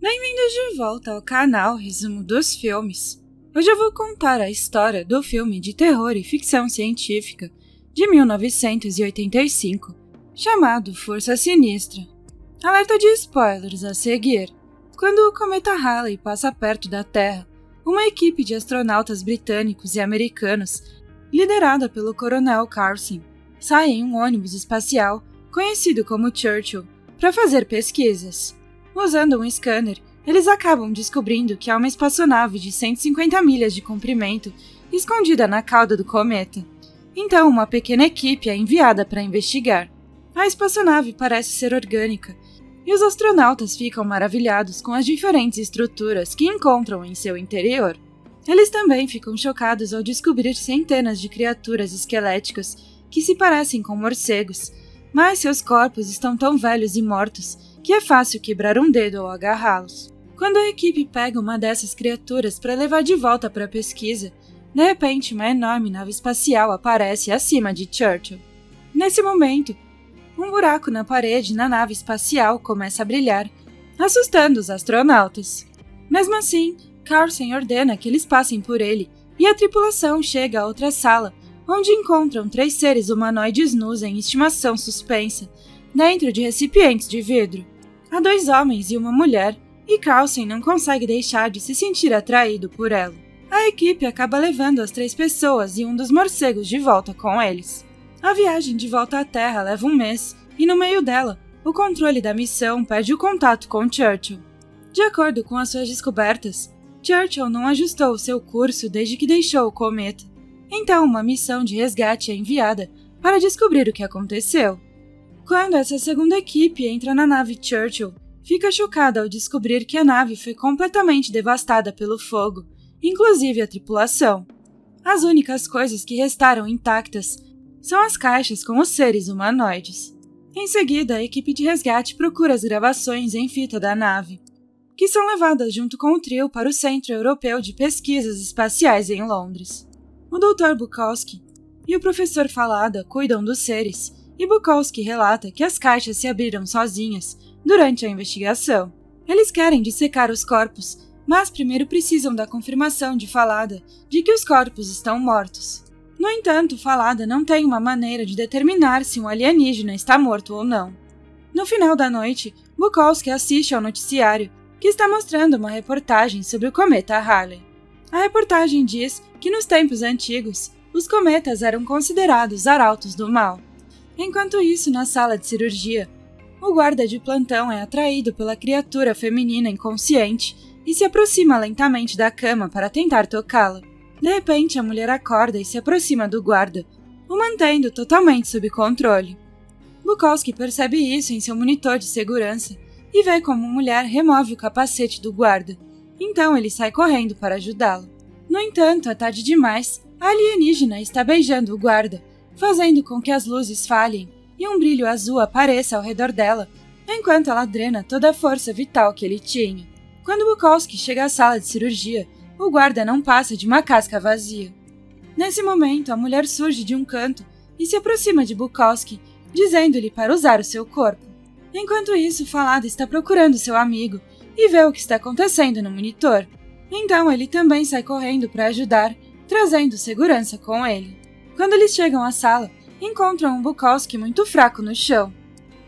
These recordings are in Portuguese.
Bem-vindos de volta ao canal Resumo dos Filmes. Hoje eu vou contar a história do filme de terror e ficção científica de 1985, chamado Força Sinistra. Alerta de spoilers a seguir. Quando o cometa Halley passa perto da Terra, uma equipe de astronautas britânicos e americanos, liderada pelo coronel Carson, sai em um ônibus espacial conhecido como Churchill para fazer pesquisas. Usando um scanner, eles acabam descobrindo que há uma espaçonave de 150 milhas de comprimento escondida na cauda do cometa. Então, uma pequena equipe é enviada para investigar. A espaçonave parece ser orgânica, e os astronautas ficam maravilhados com as diferentes estruturas que encontram em seu interior. Eles também ficam chocados ao descobrir centenas de criaturas esqueléticas que se parecem com morcegos, mas seus corpos estão tão velhos e mortos que é fácil quebrar um dedo ao agarrá-los. Quando a equipe pega uma dessas criaturas para levar de volta para a pesquisa, de repente uma enorme nave espacial aparece acima de Churchill. Nesse momento, um buraco na parede na nave espacial começa a brilhar, assustando os astronautas. Mesmo assim, Carson ordena que eles passem por ele e a tripulação chega a outra sala, onde encontram 3 seres humanoides nus em estimação suspensa, dentro de recipientes de vidro. Há 2 homens e uma mulher, e Carson não consegue deixar de se sentir atraído por ela. A equipe acaba levando as 3 pessoas e um dos morcegos de volta com eles. A viagem de volta à Terra leva 1 mês, e no meio dela, o controle da missão perde o contato com Churchill. De acordo com as suas descobertas, Churchill não ajustou seu curso desde que deixou o cometa. Então, uma missão de resgate é enviada para descobrir o que aconteceu. Quando essa segunda equipe entra na nave Churchill, fica chocada ao descobrir que a nave foi completamente devastada pelo fogo, inclusive a tripulação. As únicas coisas que restaram intactas são as caixas com os seres humanoides. Em seguida, a equipe de resgate procura as gravações em fita da nave, que são levadas junto com o trio para o Centro Europeu de Pesquisas Espaciais em Londres. O Dr. Bukowski e o professor Falada cuidam dos seres, e Bukowski relata que as caixas se abriram sozinhas durante a investigação. Eles querem dissecar os corpos, mas primeiro precisam da confirmação de Falada de que os corpos estão mortos. No entanto, Falada não tem uma maneira de determinar se um alienígena está morto ou não. No final da noite, Bukowski assiste ao noticiário, que está mostrando uma reportagem sobre o cometa Halley. A reportagem diz que nos tempos antigos, os cometas eram considerados arautos do mal. Enquanto isso, na sala de cirurgia, o guarda de plantão é atraído pela criatura feminina inconsciente e se aproxima lentamente da cama para tentar tocá-la. De repente, a mulher acorda e se aproxima do guarda, o mantendo totalmente sob controle. Bukowski percebe isso em seu monitor de segurança e vê como a mulher remove o capacete do guarda. Então ele sai correndo para ajudá-la. No entanto, é tarde demais. A alienígena está beijando o guarda, fazendo com que as luzes falhem e um brilho azul apareça ao redor dela, enquanto ela drena toda a força vital que ele tinha. Quando Bukowski chega à sala de cirurgia, o guarda não passa de uma casca vazia. Nesse momento, a mulher surge de um canto e se aproxima de Bukowski, dizendo-lhe para usar o seu corpo. Enquanto isso, Falada está procurando seu amigo e vê o que está acontecendo no monitor. Então ele também sai correndo para ajudar, trazendo segurança com ele. Quando eles chegam à sala, encontram um Bukowski muito fraco no chão.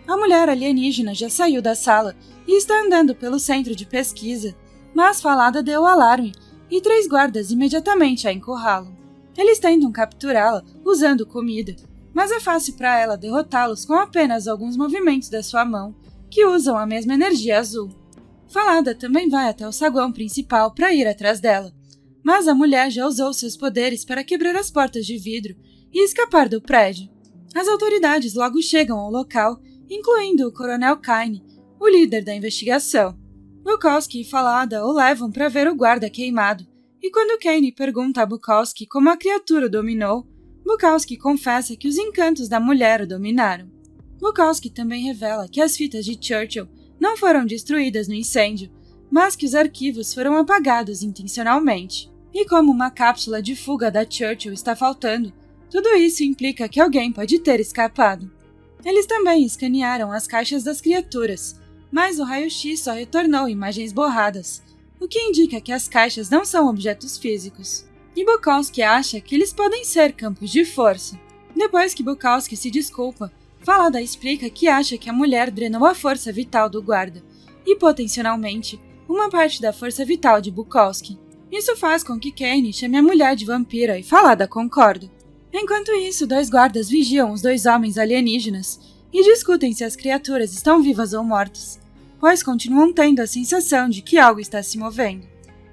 A mulher alienígena já saiu da sala e está andando pelo centro de pesquisa, mas Falada deu o alarme e 3 guardas imediatamente a encurralam. Eles tentam capturá-la usando comida, mas é fácil para ela derrotá-los com apenas alguns movimentos da sua mão, que usam a mesma energia azul. Falada também vai até o saguão principal para ir atrás dela, mas a mulher já usou seus poderes para quebrar as portas de vidro e escapar do prédio. As autoridades logo chegam ao local, incluindo o coronel Kane, o líder da investigação. Bukowski e Falada o levam para ver o guarda queimado, e quando Kane pergunta a Bukowski como a criatura o dominou, Bukowski confessa que os encantos da mulher o dominaram. Bukowski também revela que as fitas de Churchill não foram destruídas no incêndio, mas que os arquivos foram apagados intencionalmente. E como uma cápsula de fuga da Churchill está faltando, tudo isso implica que alguém pode ter escapado. Eles também escanearam as caixas das criaturas, mas o raio-x só retornou imagens borradas, o que indica que as caixas não são objetos físicos. E Bukowski acha que eles podem ser campos de força. Depois que Bukowski se desculpa, Falada explica que acha que a mulher drenou a força vital do guarda, e potencialmente, uma parte da força vital de Bukowski. Isso faz com que Kane chame a mulher de vampira e Falada concorda. Enquanto isso, 2 guardas vigiam os 2 homens alienígenas e discutem se as criaturas estão vivas ou mortas, pois continuam tendo a sensação de que algo está se movendo.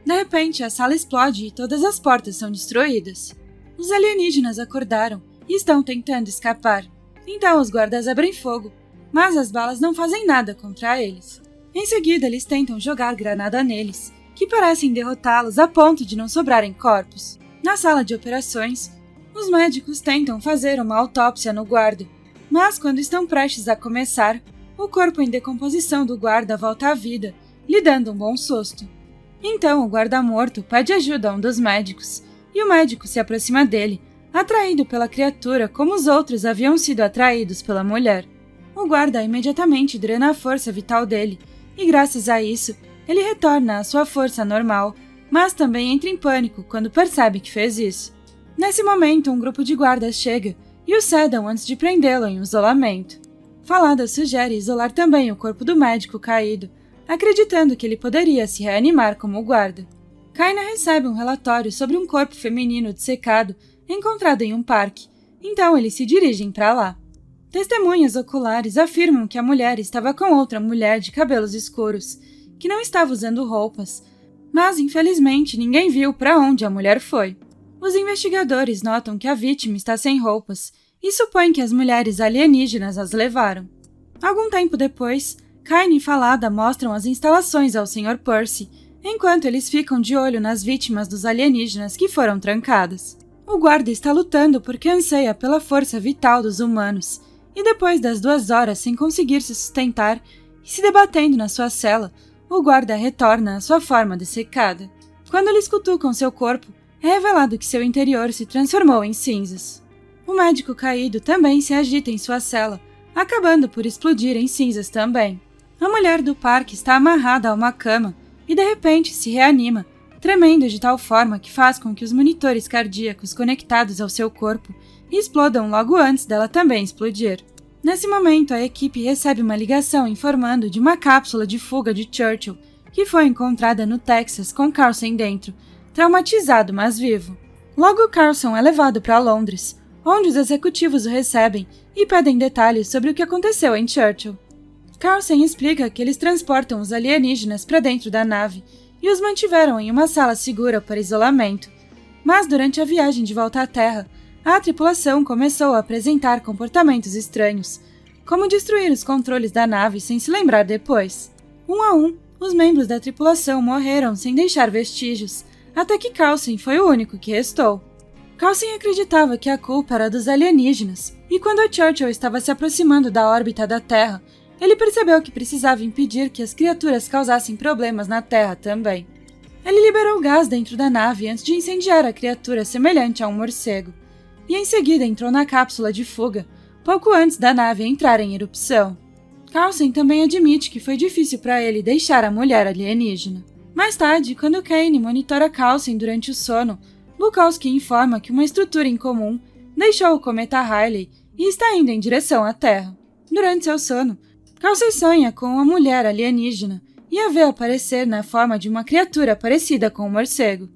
De repente, a sala explode e todas as portas são destruídas. Os alienígenas acordaram e estão tentando escapar. Então os guardas abrem fogo, mas as balas não fazem nada contra eles. Em seguida, eles tentam jogar granada neles, que parecem derrotá-los a ponto de não sobrarem corpos. Na sala de operações, os médicos tentam fazer uma autópsia no guarda, mas quando estão prestes a começar, o corpo em decomposição do guarda volta à vida, lhe dando um bom susto. Então o guarda morto pede ajuda a um dos médicos, e o médico se aproxima dele, atraído pela criatura como os outros haviam sido atraídos pela mulher. O guarda imediatamente drena a força vital dele, e graças a isso, ele retorna à sua força normal, mas também entra em pânico quando percebe que fez isso. Nesse momento, um grupo de guardas chega e o sedam antes de prendê-lo em um isolamento. Falada sugere isolar também o corpo do médico caído, acreditando que ele poderia se reanimar como guarda. Kaina recebe um relatório sobre um corpo feminino dissecado encontrado em um parque, então eles se dirigem para lá. Testemunhas oculares afirmam que a mulher estava com outra mulher de cabelos escuros, que não estava usando roupas, mas infelizmente ninguém viu para onde a mulher foi. Os investigadores notam que a vítima está sem roupas e supõem que as mulheres alienígenas as levaram. Algum tempo depois, Kaine e Falada mostram as instalações ao Sr. Percy, enquanto eles ficam de olho nas vítimas dos alienígenas que foram trancadas. O guarda está lutando porque anseia pela força vital dos humanos, e depois das 2 horas sem conseguir se sustentar e se debatendo na sua cela, o guarda retorna à sua forma dessecada. Quando eles cutucam seu corpo, é revelado que seu interior se transformou em cinzas. O médico caído também se agita em sua cela, acabando por explodir em cinzas também. A mulher do parque está amarrada a uma cama e de repente se reanima, tremendo de tal forma que faz com que os monitores cardíacos conectados ao seu corpo explodam logo antes dela também explodir. Nesse momento, a equipe recebe uma ligação informando de uma cápsula de fuga de Churchill, que foi encontrada no Texas com Carlson dentro, traumatizado mas vivo. Logo, Carlson é levado para Londres, onde os executivos o recebem e pedem detalhes sobre o que aconteceu em Churchill. Carlson explica que eles transportam os alienígenas para dentro da nave e os mantiveram em uma sala segura para isolamento. Mas durante a viagem de volta à Terra, a tripulação começou a apresentar comportamentos estranhos, como destruir os controles da nave sem se lembrar depois. Um a um, os membros da tripulação morreram sem deixar vestígios, até que Carlson foi o único que restou. Carlson acreditava que a culpa era dos alienígenas, e quando a Churchill estava se aproximando da órbita da Terra, ele percebeu que precisava impedir que as criaturas causassem problemas na Terra também. Ele liberou gás dentro da nave antes de incendiar a criatura semelhante a um morcego, e em seguida entrou na cápsula de fuga, pouco antes da nave entrar em erupção. Carlson também admite que foi difícil para ele deixar a mulher alienígena. Mais tarde, quando Kane monitora Carlson durante o sono, Bukowski informa que uma estrutura incomum deixou o cometa Halley e está indo em direção à Terra. Durante seu sono, Carlson sonha com uma mulher alienígena e a vê aparecer na forma de uma criatura parecida com um morcego.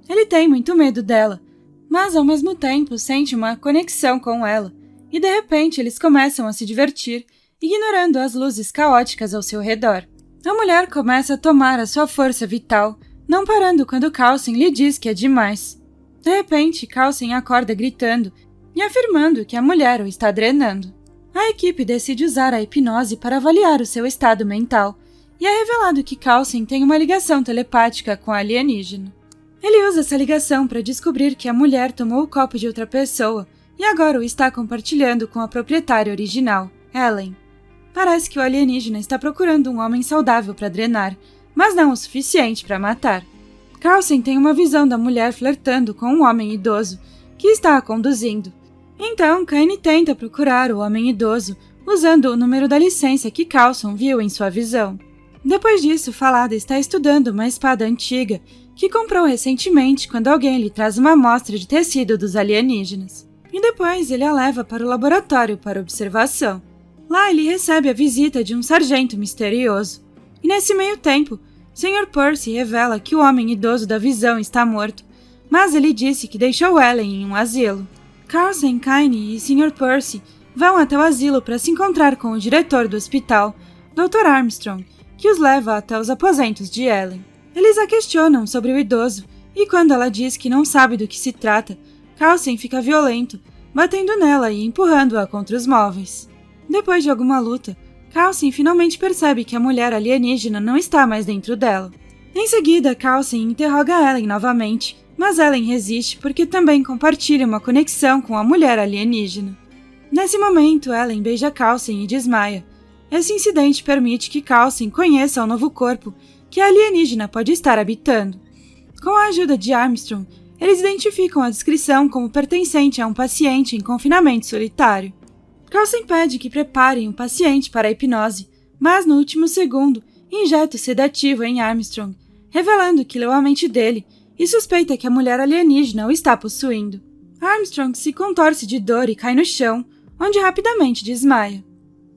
Ele tem muito medo dela, mas ao mesmo tempo sente uma conexão com ela, e de repente eles começam a se divertir, ignorando as luzes caóticas ao seu redor. A mulher começa a tomar a sua força vital, não parando quando Carlson lhe diz que é demais. De repente, Carlson acorda gritando e afirmando que a mulher o está drenando. A equipe decide usar a hipnose para avaliar o seu estado mental, e é revelado que Carlson tem uma ligação telepática com a alienígena. Ele usa essa ligação para descobrir que a mulher tomou o copo de outra pessoa e agora o está compartilhando com a proprietária original, Ellen. Parece que o alienígena está procurando um homem saudável para drenar, mas não o suficiente para matar. Carlson tem uma visão da mulher flertando com um homem idoso que está a conduzindo. Então, Kane tenta procurar o homem idoso, usando o número da licença que Coulson viu em sua visão. Depois disso, Falada está estudando uma espada antiga que comprou recentemente quando alguém lhe traz uma amostra de tecido dos alienígenas. E depois ele a leva para o laboratório para observação. Lá ele recebe a visita de um sargento misterioso. E nesse meio tempo, Sr. Percy revela que o homem idoso da visão está morto, mas ele disse que deixou Ellen em um asilo. Coulson, Kaine e Sr. Percy vão até o asilo para se encontrar com o diretor do hospital, Dr. Armstrong, que os leva até os aposentos de Ellen. Eles a questionam sobre o idoso, e quando ela diz que não sabe do que se trata, Coulson fica violento, batendo nela e empurrando-a contra os móveis. Depois de alguma luta, Coulson finalmente percebe que a mulher alienígena não está mais dentro dela. Em seguida, Coulson interroga Ellen novamente, mas Ellen resiste porque também compartilha uma conexão com a mulher alienígena. Nesse momento, Ellen beija Coulson e desmaia. Esse incidente permite que Coulson conheça o novo corpo que a alienígena pode estar habitando. Com a ajuda de Armstrong, eles identificam a descrição como pertencente a um paciente em confinamento solitário. Coulson pede que preparem o paciente para a hipnose, mas no último segundo, injeta o sedativo em Armstrong, revelando que leu a mente dele e suspeita que a mulher alienígena o está possuindo. Armstrong se contorce de dor e cai no chão, onde rapidamente desmaia.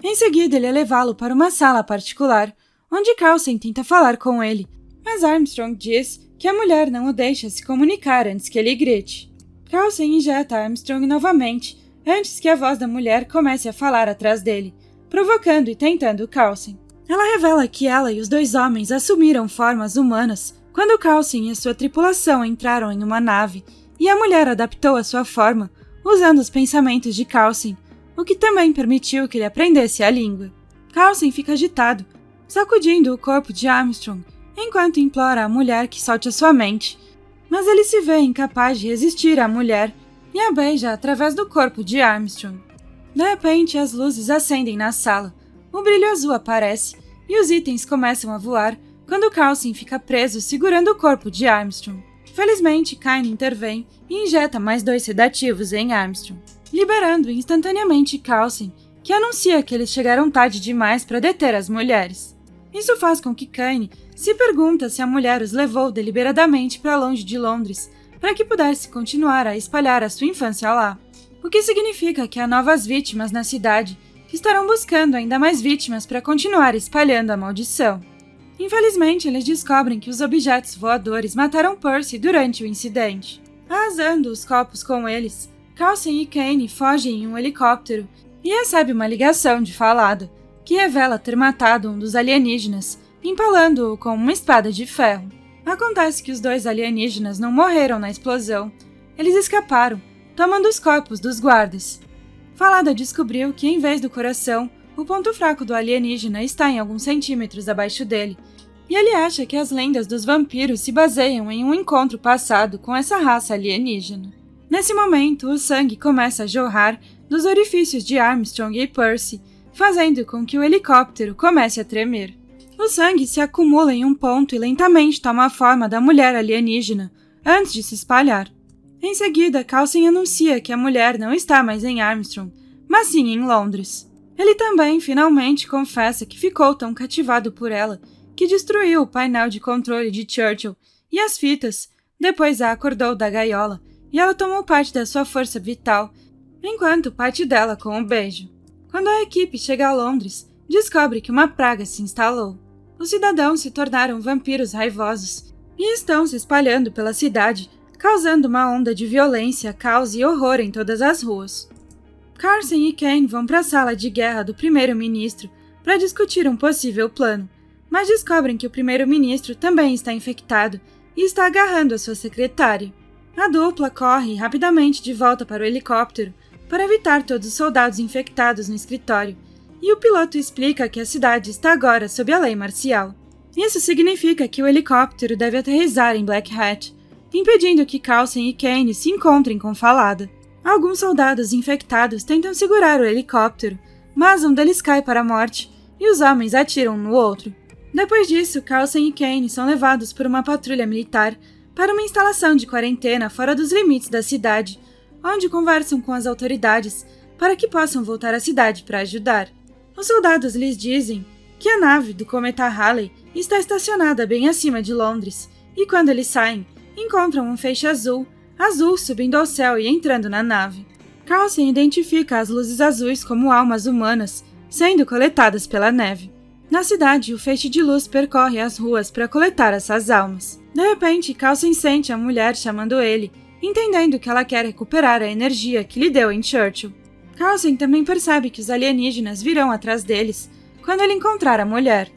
Em seguida, ele é levá-lo para uma sala particular, onde Coulson tenta falar com ele, mas Armstrong diz que a mulher não o deixa se comunicar antes que ele grite. Coulson injeta Armstrong novamente, antes que a voz da mulher comece a falar atrás dele, provocando e tentando Coulson. Ela revela que ela e os dois homens assumiram formas humanas quando Coulson e a sua tripulação entraram em uma nave, e a mulher adaptou a sua forma, usando os pensamentos de Coulson, o que também permitiu que ele aprendesse a língua. Coulson fica agitado, sacudindo o corpo de Armstrong, enquanto implora à mulher que solte a sua mente, mas ele se vê incapaz de resistir à mulher e a beija através do corpo de Armstrong. De repente, as luzes acendem na sala, o brilho azul aparece e os itens começam a voar quando Coulson fica preso segurando o corpo de Armstrong. Felizmente, Kaine intervém e injeta mais 2 sedativos em Armstrong, liberando instantaneamente Coulson, que anuncia que eles chegaram tarde demais para deter as mulheres. Isso faz com que Kaine se pergunta se a mulher os levou deliberadamente para longe de Londres para que pudesse continuar a espalhar a sua infância lá, o que significa que há novas vítimas na cidade que estarão buscando ainda mais vítimas para continuar espalhando a maldição. Infelizmente, eles descobrem que os objetos voadores mataram Percy durante o incidente. Arrasando os copos com eles, Coulson e Kaine fogem em um helicóptero e recebe uma ligação de Falada, que revela ter matado um dos alienígenas, empalando-o com uma espada de ferro. Acontece que os 2 alienígenas não morreram na explosão. Eles escaparam, tomando os corpos dos guardas. Falada descobriu que, em vez do coração, o ponto fraco do alienígena está em alguns centímetros abaixo dele, e ele acha que as lendas dos vampiros se baseiam em um encontro passado com essa raça alienígena. Nesse momento, o sangue começa a jorrar dos orifícios de Armstrong e Percy, fazendo com que o helicóptero comece a tremer. O sangue se acumula em um ponto e lentamente toma a forma da mulher alienígena, antes de se espalhar. Em seguida, Coulson anuncia que a mulher não está mais em Armstrong, mas sim em Londres. Ele também, finalmente, confessa que ficou tão cativado por ela que destruiu o painel de controle de Churchill e as fitas, depois a acordou da gaiola e ela tomou parte da sua força vital, enquanto parte dela com o beijo. Quando a equipe chega a Londres, descobre que uma praga se instalou. Os cidadãos se tornaram vampiros raivosos e estão se espalhando pela cidade, causando uma onda de violência, caos e horror em todas as ruas. Coulson e Kaine vão para a sala de guerra do primeiro-ministro para discutir um possível plano, mas descobrem que o primeiro-ministro também está infectado e está agarrando a sua secretária. A dupla corre rapidamente de volta para o helicóptero para evitar todos os soldados infectados no escritório, e o piloto explica que a cidade está agora sob a lei marcial. Isso significa que o helicóptero deve aterrissar em Black Hat, impedindo que Coulson e Kaine se encontrem com Falada. Alguns soldados infectados tentam segurar o helicóptero, mas um deles cai para a morte e os homens atiram no outro. Depois disso, Coulson e Kaine são levados por uma patrulha militar para uma instalação de quarentena fora dos limites da cidade, onde conversam com as autoridades para que possam voltar à cidade para ajudar. Os soldados lhes dizem que a nave do cometa Halley está estacionada bem acima de Londres, e quando eles saem, encontram um feixe azul subindo ao céu e entrando na nave. Coulson identifica as luzes azuis como almas humanas sendo coletadas pela neve. Na cidade, o feixe de luz percorre as ruas para coletar essas almas. De repente, Coulson sente a mulher chamando ele, entendendo que ela quer recuperar a energia que lhe deu em Churchill. Coulson também percebe que os alienígenas virão atrás deles quando ele encontrar a mulher.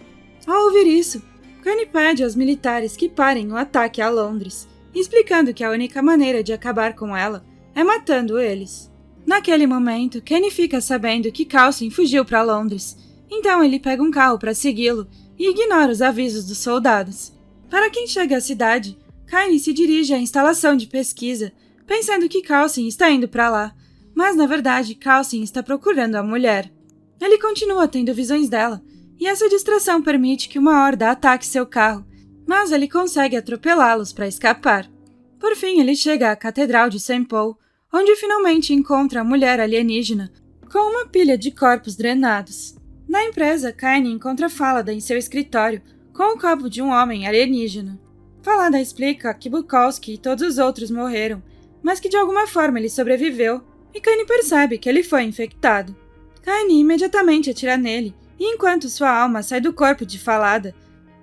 Ao ouvir isso, Kenny pede aos militares que parem o ataque a Londres, explicando que a única maneira de acabar com ela é matando eles. Naquele momento, Kenny fica sabendo que Coulson fugiu para Londres, então ele pega um carro para segui-lo e ignora os avisos dos soldados. Para quem chega à cidade, Kenny se dirige à instalação de pesquisa, pensando que Coulson está indo para lá, mas na verdade Coulson está procurando a mulher. Ele continua tendo visões dela, e essa distração permite que uma horda ataque seu carro, mas ele consegue atropelá-los para escapar. Por fim, ele chega à Catedral de St. Paul, onde finalmente encontra a mulher alienígena, com uma pilha de corpos drenados. Na empresa, Kenny encontra Fallada em seu escritório, com o corpo de um homem alienígena. Fallada explica que Bukowski e todos os outros morreram, mas que de alguma forma ele sobreviveu, e Kenny percebe que ele foi infectado. Kenny imediatamente atira nele, e enquanto sua alma sai do corpo de Fallada,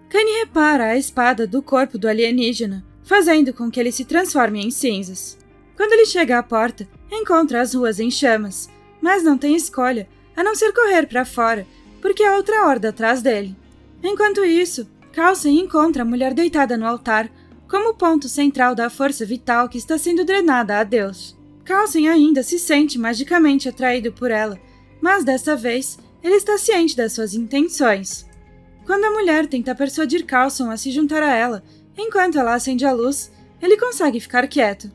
Kenny repara a espada do corpo do alienígena, fazendo com que ele se transforme em cinzas. Quando ele chega à porta, encontra as ruas em chamas, mas não tem escolha a não ser correr para fora, porque há outra horda atrás dele. Enquanto isso, Coulson encontra a mulher deitada no altar como ponto central da força vital que está sendo drenada a Deus. Coulson ainda se sente magicamente atraído por ela, mas dessa vez ele está ciente das suas intenções. Quando a mulher tenta persuadir Coulson a se juntar a ela, enquanto ela acende a luz, ele consegue ficar quieto.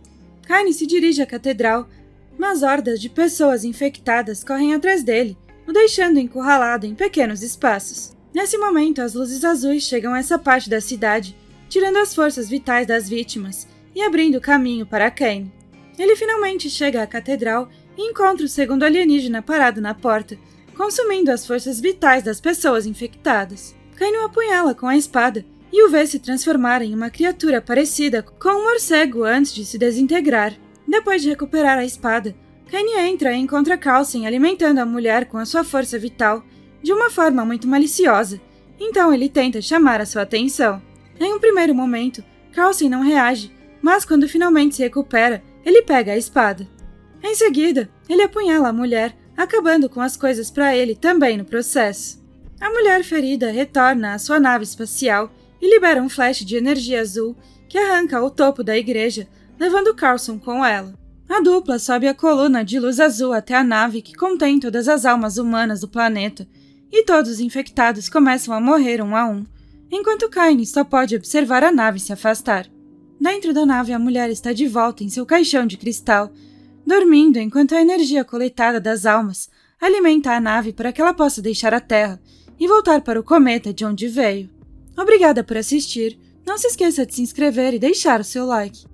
Kenny se dirige à catedral, mas hordas de pessoas infectadas correm atrás dele, o deixando encurralado em pequenos espaços. Nesse momento, as luzes azuis chegam a essa parte da cidade, tirando as forças vitais das vítimas e abrindo caminho para Kenny. Ele finalmente chega à catedral e encontra o segundo alienígena parado na porta, consumindo as forças vitais das pessoas infectadas. Kenny o apunhala com a espada e o vê se transformar em uma criatura parecida com um morcego antes de se desintegrar. Depois de recuperar a espada, Kenny entra e encontra Coulson alimentando a mulher com a sua força vital de uma forma muito maliciosa, então ele tenta chamar a sua atenção. Em um primeiro momento, Coulson não reage, mas quando finalmente se recupera, ele pega a espada. Em seguida, ele apunhala a mulher, acabando com as coisas para ele também no processo. A mulher ferida retorna à sua nave espacial e libera um flash de energia azul que arranca o topo da igreja, levando Coulson com ela. A dupla sobe a coluna de luz azul até a nave que contém todas as almas humanas do planeta, e todos os infectados começam a morrer um a um, enquanto Kenny só pode observar a nave se afastar. Dentro da nave, a mulher está de volta em seu caixão de cristal, dormindo enquanto a energia coletada das almas alimenta a nave para que ela possa deixar a Terra e voltar para o cometa de onde veio. Obrigada por assistir, não se esqueça de se inscrever e deixar o seu like.